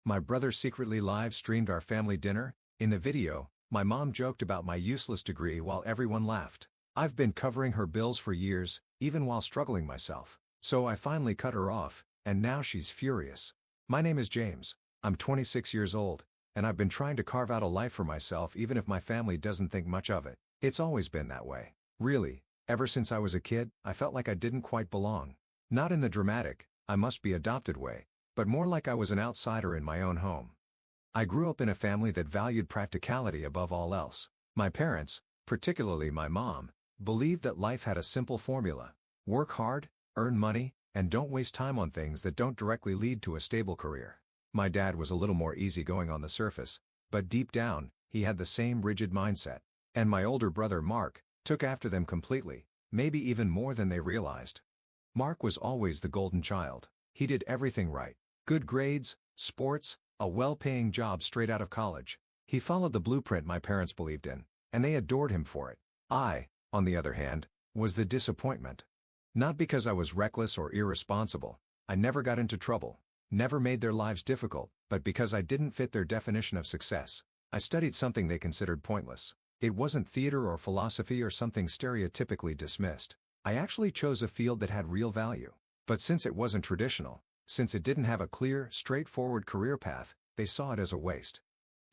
My brother secretly live-streamed our family dinner. In the video, my mom joked about my useless degree while everyone laughed. I've been covering her bills for years, even while struggling myself. So I finally cut her off, and now she's furious. My name is James. I'm 26 years old, and I've been trying to carve out a life for myself even if my family doesn't think much of it. It's always been that way. Really, ever since I was a kid, I felt like I didn't quite belong. Not in the dramatic, I must be adopted way, but more like I was an outsider in my own home. I grew up in a family that valued practicality above all else. My parents, particularly my mom, believed that life had a simple formula: work hard, earn money, and don't waste time on things that don't directly lead to a stable career. My dad was a little more easygoing on the surface, but deep down, he had the same rigid mindset. And my older brother Mark took after them completely, maybe even more than they realized. Mark was always the golden child. He did everything right. Good grades, sports, a well-paying job straight out of college. He followed the blueprint my parents believed in, and they adored him for it. I, on the other hand, was the disappointment. Not because I was reckless or irresponsible. I never got into trouble, never made their lives difficult, but because I didn't fit their definition of success. I studied something they considered pointless. It wasn't theater or philosophy or something stereotypically dismissed. I actually chose a field that had real value. But since it wasn't traditional, since it didn't have a clear, straightforward career path, they saw it as a waste.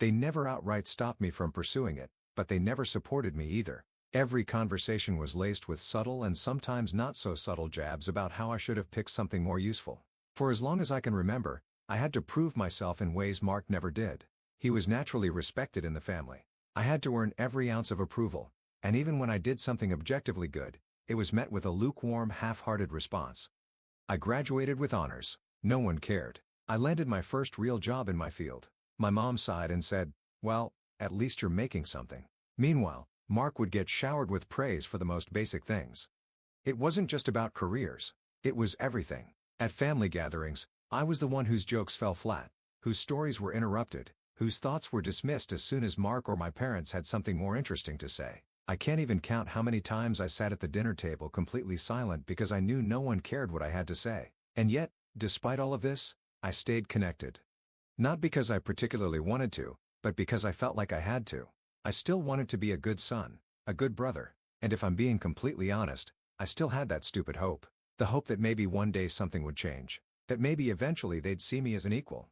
They never outright stopped me from pursuing it, but they never supported me either. Every conversation was laced with subtle and sometimes not so subtle jabs about how I should have picked something more useful. For as long as I can remember, I had to prove myself in ways Mark never did. He was naturally respected in the family. I had to earn every ounce of approval, and even when I did something objectively good, it was met with a lukewarm, half-hearted response. I graduated with honors. No one cared. I landed my first real job in my field. My mom sighed and said, "Well, at least you're making something." Meanwhile, Mark would get showered with praise for the most basic things. It wasn't just about careers. It was everything. At family gatherings, I was the one whose jokes fell flat, whose stories were interrupted, whose thoughts were dismissed as soon as Mark or my parents had something more interesting to say. I can't even count how many times I sat at the dinner table completely silent because I knew no one cared what I had to say. And yet, despite all of this, I stayed connected. Not because I particularly wanted to, but because I felt like I had to. I still wanted to be a good son, a good brother, and if I'm being completely honest, I still had that stupid hope. The hope that maybe one day something would change, that maybe eventually they'd see me as an equal.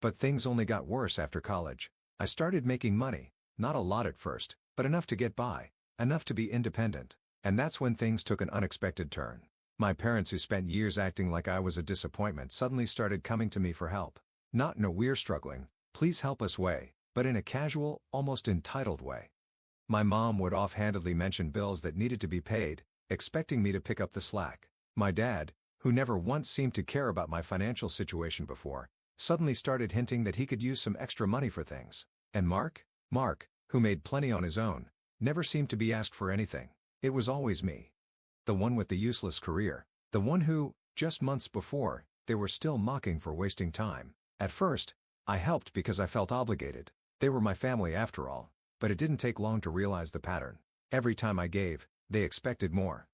But things only got worse after college. I started making money, not a lot at first, but enough to get by, enough to be independent. And that's when things took an unexpected turn. My parents, who spent years acting like I was a disappointment, suddenly started coming to me for help. Not in a "we're struggling, please help us" way, but in a casual, almost entitled way. My mom would offhandedly mention bills that needed to be paid, expecting me to pick up the slack. My dad, who never once seemed to care about my financial situation before, suddenly started hinting that he could use some extra money for things. And Mark, who made plenty on his own, never seemed to be asked for anything. It was always me. The one with the useless career. The one who, just months before, they were still mocking for wasting time. At first, I helped because I felt obligated. They were my family after all. But it didn't take long to realize the pattern. Every time I gave, they expected more.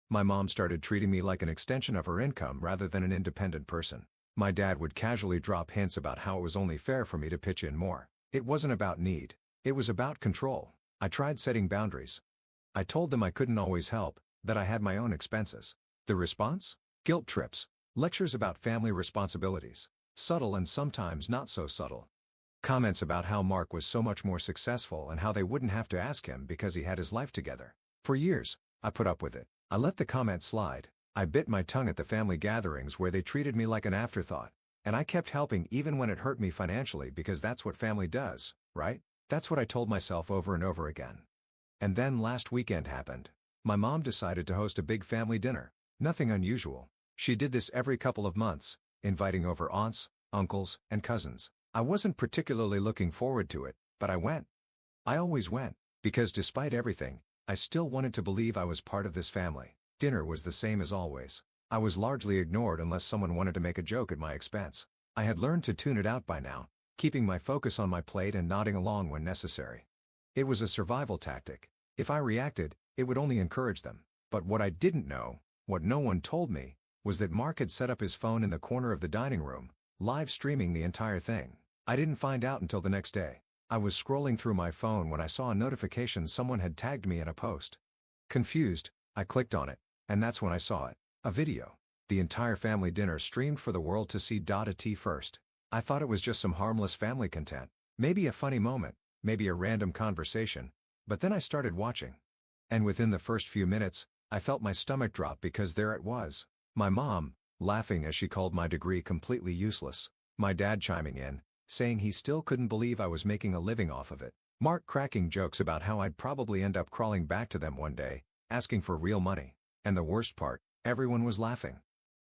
My mom started treating me like an extension of her income rather than an independent person. My dad would casually drop hints about how it was only fair for me to pitch in more. It wasn't about need. It was about control. I tried setting boundaries. I told them I couldn't always help, that I had my own expenses. The response? Guilt trips. Lectures about family responsibilities. Subtle and sometimes not so subtle. Comments about how Mark was so much more successful and how they wouldn't have to ask him because he had his life together. For years, I put up with it. I let the comments slide. I bit my tongue at the family gatherings where they treated me like an afterthought. And I kept helping even when it hurt me financially because that's what family does, right? That's what I told myself over and over again. And then last weekend happened. My mom decided to host a big family dinner. Nothing unusual. She did this every couple of months, inviting over aunts, uncles, and cousins. I wasn't particularly looking forward to it, but I went. I always went, because despite everything, I still wanted to believe I was part of this family. Dinner was the same as always. I was largely ignored unless someone wanted to make a joke at my expense. I had learned to tune it out by now, keeping my focus on my plate and nodding along when necessary. It was a survival tactic. If I reacted, it would only encourage them. But what I didn't know, what no one told me, was that Mark had set up his phone in the corner of the dining room, live streaming the entire thing. I didn't find out until the next day. I was scrolling through my phone when I saw a notification someone had tagged me in a post. Confused, I clicked on it, and that's when I saw it. A video. The entire family dinner streamed for the world to see. At first, I thought it was just some harmless family content. Maybe a funny moment, maybe a random conversation, but then I started watching. And within the first few minutes, I felt my stomach drop because there it was. My mom, laughing as she called my degree completely useless. My dad chiming in, saying he still couldn't believe I was making a living off of it. Mark cracking jokes about how I'd probably end up crawling back to them one day, asking for real money. And the worst part, everyone was laughing.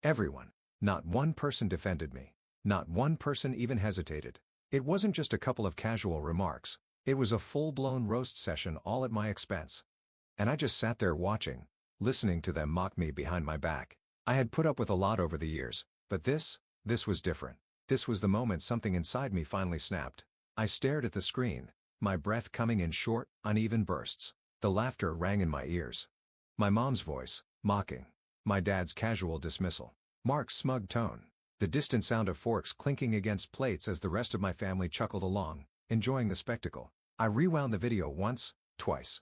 Everyone. Not one person defended me. Not one person even hesitated. It wasn't just a couple of casual remarks. It was a full-blown roast session all at my expense. And I just sat there watching, listening to them mock me behind my back. I had put up with a lot over the years, but this was different. This was the moment something inside me finally snapped. I stared at the screen, my breath coming in short, uneven bursts. The laughter rang in my ears. My mom's voice, mocking. My dad's casual dismissal. Mark's smug tone. The distant sound of forks clinking against plates as the rest of my family chuckled along, enjoying the spectacle. I rewound the video once, twice.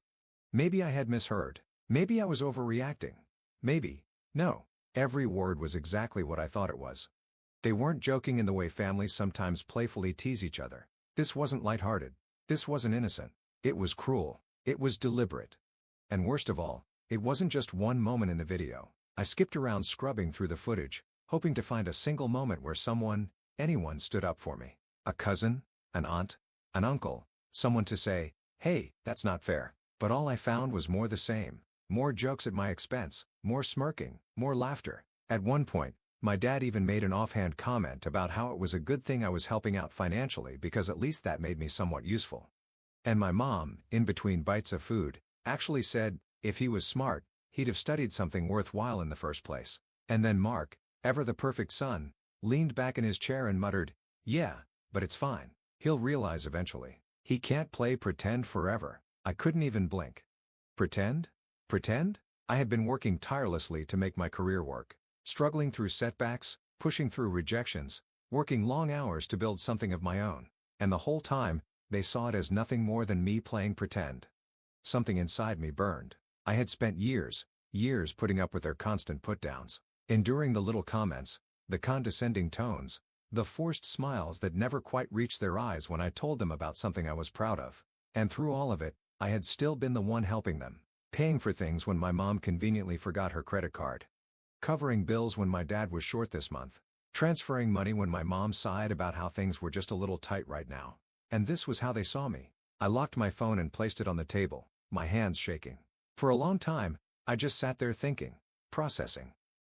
Maybe I had misheard. Maybe I was overreacting. Maybe. No. Every word was exactly what I thought it was. They weren't joking in the way families sometimes playfully tease each other. This wasn't lighthearted. This wasn't innocent. It was cruel. It was deliberate. And worst of all, it wasn't just one moment in the video. I skipped around scrubbing through the footage, hoping to find a single moment where anyone stood up for me. A cousin, an aunt, an uncle, someone to say, "Hey, that's not fair." But all I found was more the same. More jokes at my expense, more smirking, more laughter. At one point, my dad even made an offhand comment about how it was a good thing I was helping out financially because at least that made me somewhat useful. And my mom, in between bites of food, actually said, if he was smart, he'd have studied something worthwhile in the first place. And then Mark, ever the perfect son, leaned back in his chair and muttered, "Yeah, but it's fine. He'll realize eventually. He can't play pretend forever." I couldn't even blink. Pretend? Pretend? I had been working tirelessly to make my career work. Struggling through setbacks, pushing through rejections, working long hours to build something of my own. And the whole time, they saw it as nothing more than me playing pretend. Something inside me burned. I had spent years putting up with their constant put-downs, enduring the little comments, the condescending tones, the forced smiles that never quite reached their eyes when I told them about something I was proud of. And through all of it, I had still been the one helping them, paying for things when my mom conveniently forgot her credit card, covering bills when my dad was short this month, transferring money when my mom sighed about how things were just a little tight right now. And this was how they saw me. I locked my phone and placed it on the table, my hands shaking. For a long time, I just sat there thinking, processing.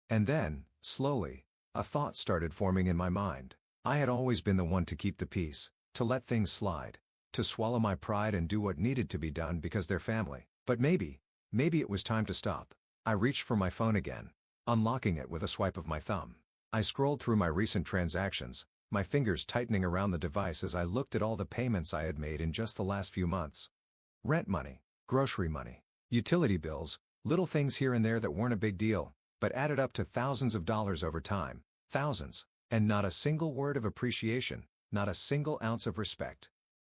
And then, slowly, a thought started forming in my mind. I had always been the one to keep the peace, to let things slide, to swallow my pride and do what needed to be done because they're family. But maybe it was time to stop. I reached for my phone again, unlocking it with a swipe of my thumb. I scrolled through my recent transactions, my fingers tightening around the device as I looked at all the payments I had made in just the last few months. Rent money, grocery money, utility bills, little things here and there that weren't a big deal, but added up to thousands of dollars over time. Thousands. And not a single word of appreciation, not a single ounce of respect.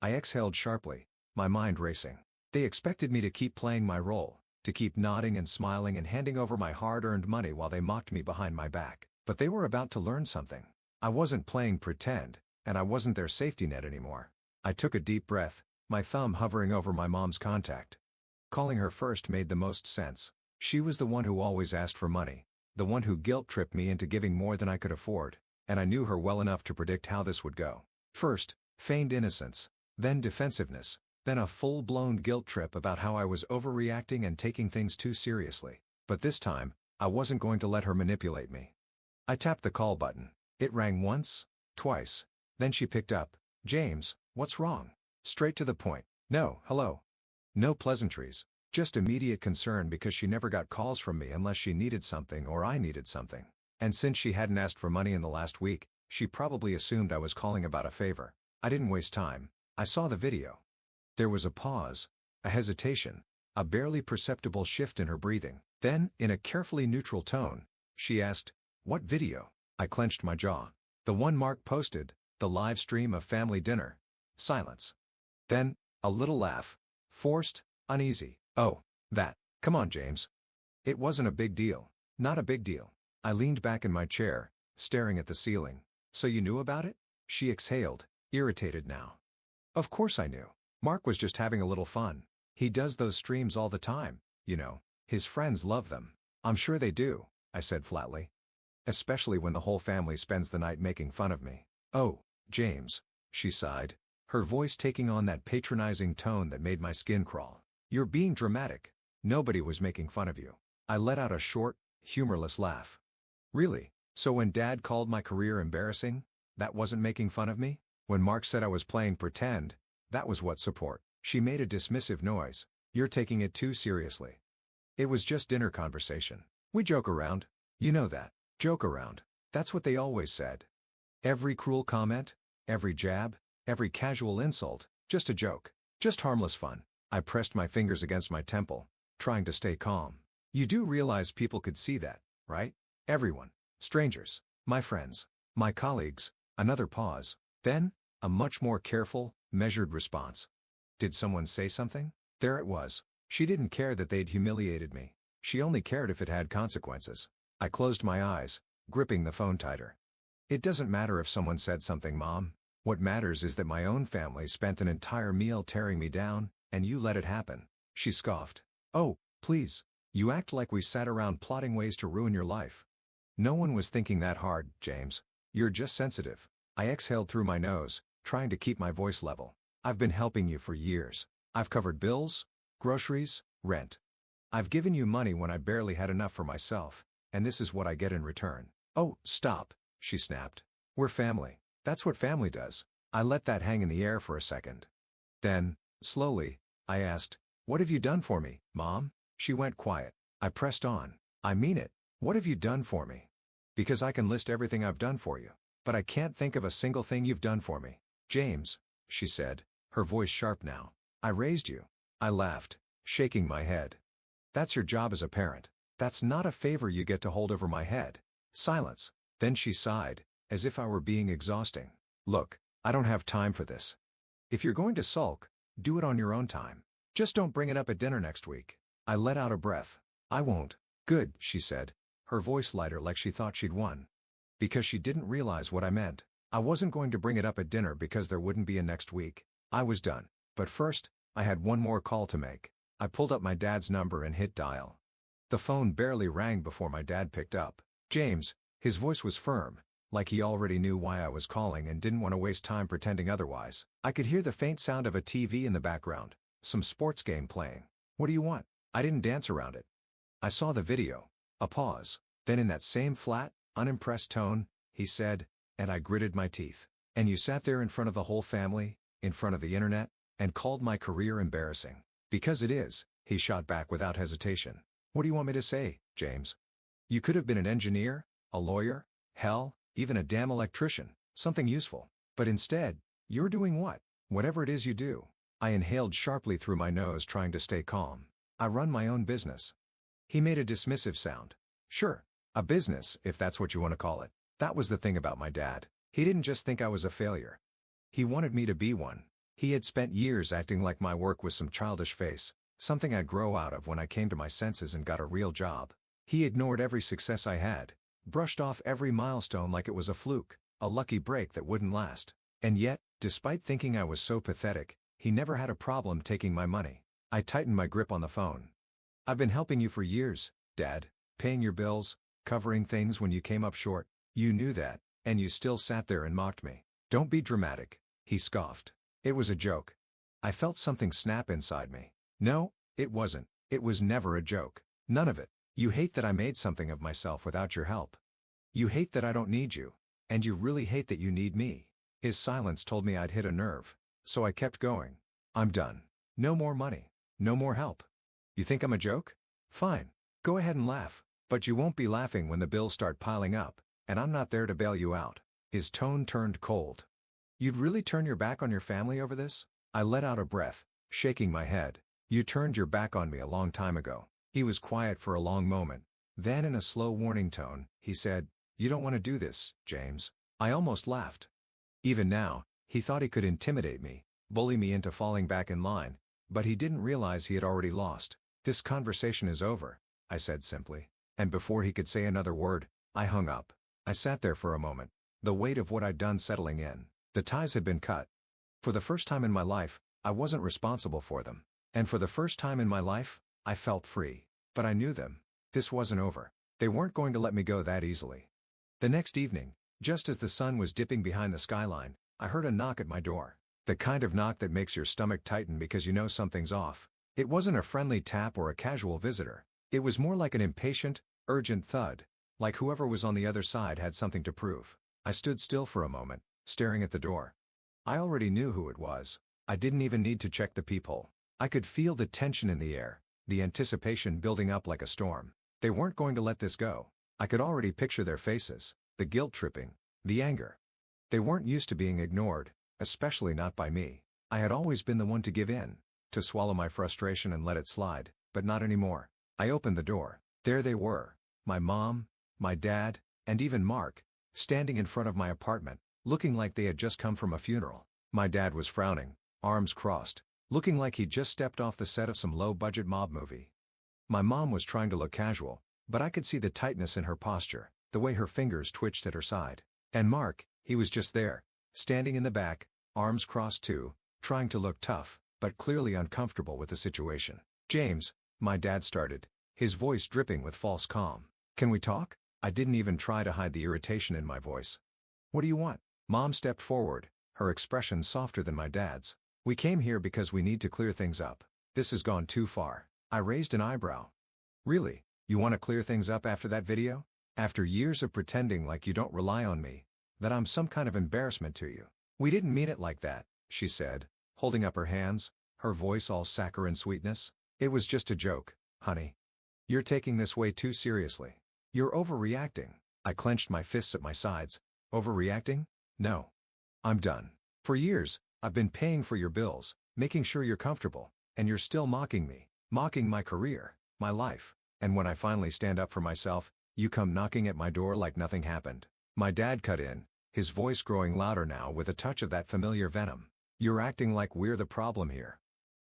I exhaled sharply, my mind racing. They expected me to keep playing my role, to keep nodding and smiling and handing over my hard-earned money while they mocked me behind my back. But they were about to learn something. I wasn't playing pretend, and I wasn't their safety net anymore. I took a deep breath, my thumb hovering over my mom's contact. Calling her first made the most sense. She was the one who always asked for money, the one who guilt-tripped me into giving more than I could afford, and I knew her well enough to predict how this would go. First, feigned innocence, then defensiveness, then a full-blown guilt trip about how I was overreacting and taking things too seriously. But this time, I wasn't going to let her manipulate me. I tapped the call button. It rang once, twice. Then she picked up. "James, what's wrong?" Straight to the point. No, hello. No pleasantries. Just immediate concern because she never got calls from me unless she needed something or I needed something. And since she hadn't asked for money in the last week, she probably assumed I was calling about a favor. I didn't waste time. I saw the video. There was a pause, a hesitation, a barely perceptible shift in her breathing. Then, in a carefully neutral tone, she asked, "What video?" I clenched my jaw. "The one Mark posted," The live stream of family dinner. Silence. Then, a little laugh. Forced, uneasy. Oh, that. Come on, James. It wasn't a big deal. Not a big deal. I leaned back in my chair, staring at the ceiling. So you knew about it? She exhaled, irritated now. Of course I knew. Mark was just having a little fun. He does those streams all the time, you know. His friends love them. I'm sure they do, I said flatly. Especially when the whole family spends the night making fun of me. Oh, James, she sighed, her voice taking on that patronizing tone that made my skin crawl. You're being dramatic. Nobody was making fun of you. I let out a short, humorless laugh. Really? So when Dad called my career embarrassing, that wasn't making fun of me? When Mark said I was playing pretend, that was what support? She made a dismissive noise. You're taking it too seriously. It was just dinner conversation. We joke around. You know that. Joke around. That's what they always said. Every cruel comment, every jab, every casual insult, just a joke. Just harmless fun. I pressed my fingers against my temple, trying to stay calm. You do realize people could see that, right? Everyone. Strangers. My friends. My colleagues. Another pause. Then, a much more careful, measured response. Did someone say something? There it was. She didn't care that they'd humiliated me. She only cared if it had consequences. I closed my eyes, gripping the phone tighter. It doesn't matter if someone said something, Mom. What matters is that my own family spent an entire meal tearing me down, and you let it happen. She scoffed. Oh, please. You act like we sat around plotting ways to ruin your life. No one was thinking that hard, James. You're just sensitive. I exhaled through my nose, trying to keep my voice level. I've been helping you for years. I've covered bills, groceries, rent. I've given you money when I barely had enough for myself, and this is what I get in return. Oh, stop, she snapped. We're family. That's what family does. I let that hang in the air for a second. Then, slowly, I asked, what have you done for me, Mom? She went quiet. I pressed on. I mean it. What have you done for me? Because I can list everything I've done for you, but I can't think of a single thing you've done for me. James, she said, her voice sharp now. I raised you. I laughed, shaking my head. That's your job as a parent. That's not a favor you get to hold over my head. Silence. Then she sighed, as if I were being exhausting. Look, I don't have time for this. If you're going to sulk, do it on your own time. Just don't bring it up at dinner next week. I let out a breath. I won't. Good, she said, her voice lighter like she thought she'd won. Because she didn't realize what I meant. I wasn't going to bring it up at dinner because there wouldn't be a next week. I was done. But first, I had one more call to make. I pulled up my dad's number and hit dial. The phone barely rang before my dad picked up. James, his voice was firm, like he already knew why I was calling and didn't want to waste time pretending otherwise. I could hear the faint sound of a TV in the background, some sports game playing. What do you want? I didn't dance around it. I saw the video. A pause. Then in that same flat, unimpressed tone, he said, and I gritted my teeth. And you sat there in front of the whole family, in front of the internet, and called my career embarrassing. Because it is, he shot back without hesitation. What do you want me to say, James? You could have been an engineer, a lawyer, hell, even a damn electrician, something useful. But instead, you're doing what? Whatever it is you do. I inhaled sharply through my nose, trying to stay calm. I run my own business. He made a dismissive sound. Sure, a business, if that's what you want to call it. That was the thing about my dad. He didn't just think I was a failure. He wanted me to be one. He had spent years acting like my work was some childish face, something I'd grow out of when I came to my senses and got a real job. He ignored every success I had, brushed off every milestone like it was a fluke, a lucky break that wouldn't last. And yet, despite thinking I was so pathetic, he never had a problem taking my money. I tightened my grip on the phone. I've been helping you for years, Dad, paying your bills, covering things when you came up short. You knew that, and you still sat there and mocked me. Don't be dramatic, he scoffed. It was a joke. I felt something snap inside me. No, it wasn't. It was never a joke. None of it. You hate that I made something of myself without your help. You hate that I don't need you. And you really hate that you need me. His silence told me I'd hit a nerve. So I kept going. I'm done. No more money. No more help. You think I'm a joke? Fine. Go ahead and laugh. But you won't be laughing when the bills start piling up, and I'm not there to bail you out. His tone turned cold. You'd really turn your back on your family over this? I let out a breath, shaking my head. You turned your back on me a long time ago. He was quiet for a long moment. Then in a slow warning tone, he said, you don't want to do this, James. I almost laughed. Even now, he thought he could intimidate me, bully me into falling back in line, but he didn't realize he had already lost. "This conversation is over," I said simply. And before he could say another word, I hung up. I sat there for a moment, the weight of what I'd done settling in. The ties had been cut. For the first time in my life, I wasn't responsible for them. And for the first time in my life, I felt free. But I knew them. This wasn't over. They weren't going to let me go that easily. The next evening, just as the sun was dipping behind the skyline, I heard a knock at my door. The kind of knock that makes your stomach tighten because you know something's off. It wasn't a friendly tap or a casual visitor. It was more like an impatient, urgent thud, like whoever was on the other side had something to prove. I stood still for a moment, staring at the door. I already knew who it was. I didn't even need to check the peephole. I could feel the tension in the air, the anticipation building up like a storm. They weren't going to let this go. I could already picture their faces, the guilt-tripping, the anger. They weren't used to being ignored, especially not by me. I had always been the one to give in, to swallow my frustration and let it slide, but not anymore. I opened the door. There they were, my mom, my dad, and even Mark, standing in front of my apartment, looking like they had just come from a funeral. My dad was frowning, arms crossed, looking like he'd just stepped off the set of some low-budget mob movie. My mom was trying to look casual, but I could see the tightness in her posture, the way her fingers twitched at her side. And Mark, he was just there, standing in the back, arms crossed too, trying to look tough, but clearly uncomfortable with the situation. "James," my dad started, his voice dripping with false calm. "Can we talk?" I didn't even try to hide the irritation in my voice. "What do you want?" Mom stepped forward, her expression softer than my dad's. "We came here because we need to clear things up. This has gone too far." I raised an eyebrow. "Really? You want to clear things up after that video? After years of pretending like you don't rely on me? That I'm some kind of embarrassment to you?" "We didn't mean it like that," she said, holding up her hands, her voice all saccharine sweetness. "It was just a joke, honey. You're taking this way too seriously. You're overreacting." I clenched my fists at my sides. "Overreacting? No. I'm done. For years, I've been paying for your bills, making sure you're comfortable, and you're still mocking me, mocking my career, my life. And when I finally stand up for myself, you come knocking at my door like nothing happened." My dad cut in, his voice growing louder now with a touch of that familiar venom. "You're acting like we're the problem here.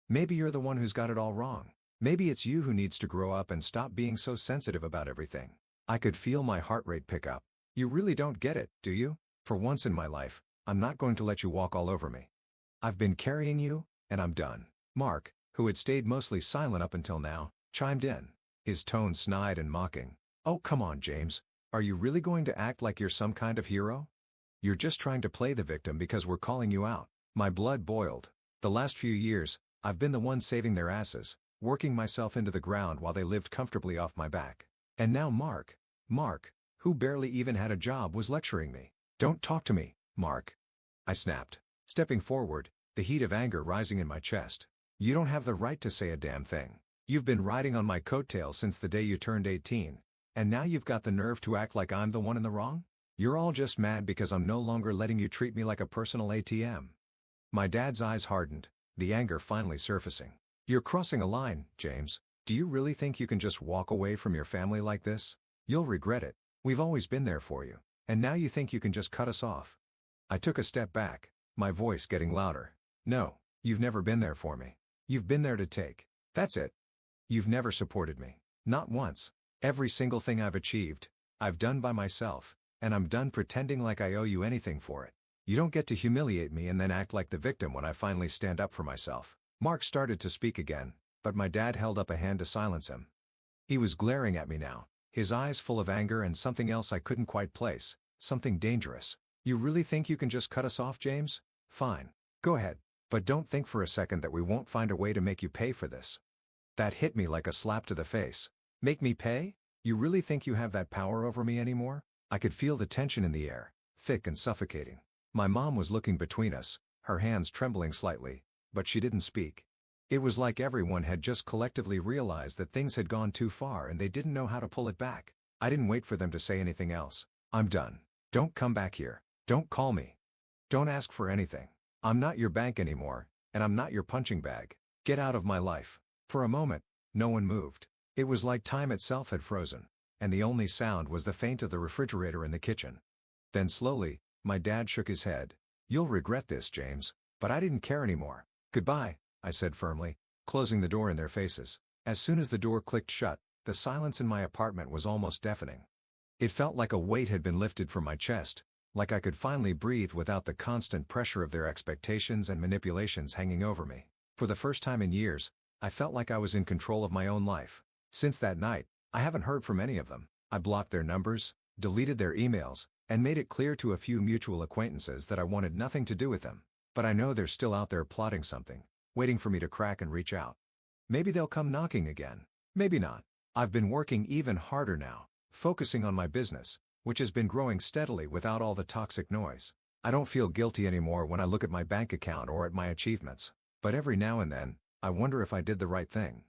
Maybe you're the one who's got it all wrong. Maybe it's you who needs to grow up and stop being so sensitive about everything." I could feel my heart rate pick up. "You really don't get it, do you? For once in my life, I'm not going to let you walk all over me. I've been carrying you, and I'm done." Mark, who had stayed mostly silent up until now, chimed in, his tone snide and mocking. "Oh, come on, James. Are you really going to act like you're some kind of hero? You're just trying to play the victim because we're calling you out." My blood boiled. The last few years, I've been the one saving their asses, working myself into the ground while they lived comfortably off my back. And now Mark, who barely even had a job, was lecturing me. "Don't talk to me, Mark," I snapped, stepping forward, the heat of anger rising in my chest. "You don't have the right to say a damn thing. You've been riding on my coattails since the day you turned 18, and now you've got the nerve to act like I'm the one in the wrong? You're all just mad because I'm no longer letting you treat me like a personal ATM." My dad's eyes hardened, the anger finally surfacing. "You're crossing a line, James. Do you really think you can just walk away from your family like this? You'll regret it. We've always been there for you, and now you think you can just cut us off." I took a step back, my voice getting louder. "No, you've never been there for me. You've been there to take. That's it. You've never supported me. Not once. Every single thing I've achieved, I've done by myself, and I'm done pretending like I owe you anything for it. You don't get to humiliate me and then act like the victim when I finally stand up for myself." Mark started to speak again, but my dad held up a hand to silence him. He was glaring at me now, his eyes full of anger and something else I couldn't quite place, something dangerous. "You really think you can just cut us off, James? Fine. Go ahead. But don't think for a second that we won't find a way to make you pay for this." That hit me like a slap to the face. "Make me pay? You really think you have that power over me anymore?" I could feel the tension in the air, thick and suffocating. My mom was looking between us, her hands trembling slightly, but she didn't speak. It was like everyone had just collectively realized that things had gone too far and they didn't know how to pull it back. I didn't wait for them to say anything else. "I'm done. Don't come back here. Don't call me. Don't ask for anything. I'm not your bank anymore, and I'm not your punching bag. Get out of my life." For a moment, no one moved. It was like time itself had frozen, and the only sound was the faint of the refrigerator in the kitchen. Then slowly, my dad shook his head. You'll regret this, James, but I didn't care anymore. Goodbye, I said firmly, closing the door in their faces. As soon as the door clicked shut, the silence in my apartment was almost deafening. It felt like a weight had been lifted from my chest, like I could finally breathe without the constant pressure of their expectations and manipulations hanging over me. For the first time in years, I felt like I was in control of my own life. Since that night, I haven't heard from any of them. I blocked their numbers, deleted their emails, and made it clear to a few mutual acquaintances that I wanted nothing to do with them. But I know they're still out there plotting something, waiting for me to crack and reach out. Maybe they'll come knocking again. Maybe not. I've been working even harder now, focusing on my business, which has been growing steadily without all the toxic noise. I don't feel guilty anymore when I look at my bank account or at my achievements, but every now and then, I wonder if I did the right thing.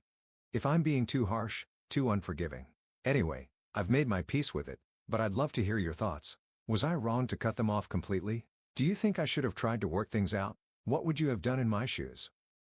If I'm being too harsh, too unforgiving. Anyway, I've made my peace with it, but I'd love to hear your thoughts. Was I wrong to cut them off completely? Do you think I should have tried to work things out? What would you have done in my shoes?